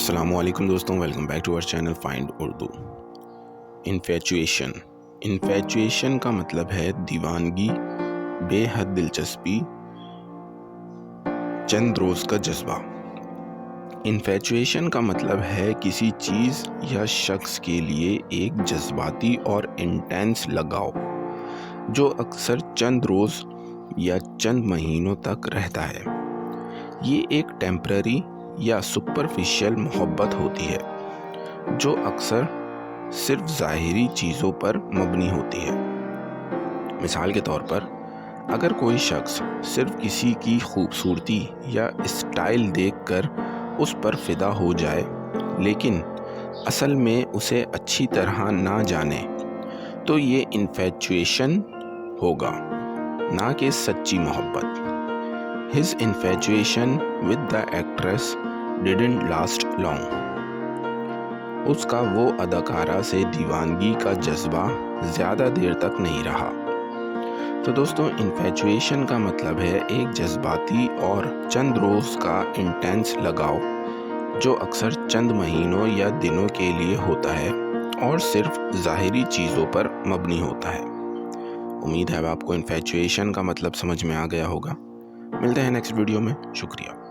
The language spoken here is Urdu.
السلام علیکم دوستوں، ویلکم بیک ٹو اور چینل فائنڈ اردو۔ انفیچویشن کا مطلب ہے دیوانگی، بے حد دلچسپی، چند روز کا جذبہ۔ انفیچویشن کا مطلب ہے کسی چیز یا شخص کے لیے ایک جذباتی اور انٹینس لگاؤ جو اکثر چند روز یا چند مہینوں تک رہتا ہے۔ یہ ایک ٹیمپرری یا سپرفیشل محبت ہوتی ہے جو اکثر صرف ظاہری چیزوں پر مبنی ہوتی ہے۔ مثال کے طور پر، اگر کوئی شخص صرف کسی کی خوبصورتی یا اسٹائل دیکھ کر اس پر فدا ہو جائے لیکن اصل میں اسے اچھی طرح نہ جانے تو یہ انفیچویشن ہوگا، نہ کہ سچی محبت۔ His infatuation with the actress didn't last long۔ اس کا وہ اداکارہ سے دیوانگی کا جذبہ زیادہ دیر تک نہیں رہا۔ تو دوستوں، انفیچویشن کا مطلب ہے ایک جذباتی اور چند روز کا انٹینس لگاؤ جو اکثر چند مہینوں یا دنوں کے لیے ہوتا ہے اور صرف ظاہری چیزوں پر مبنی ہوتا ہے۔ امید ہے اب آپ کو انفیچویشن کا مطلب سمجھ میں آ گیا ہوگا۔ ملتے ہیں نیکسٹ ویڈیو میں، شکریہ۔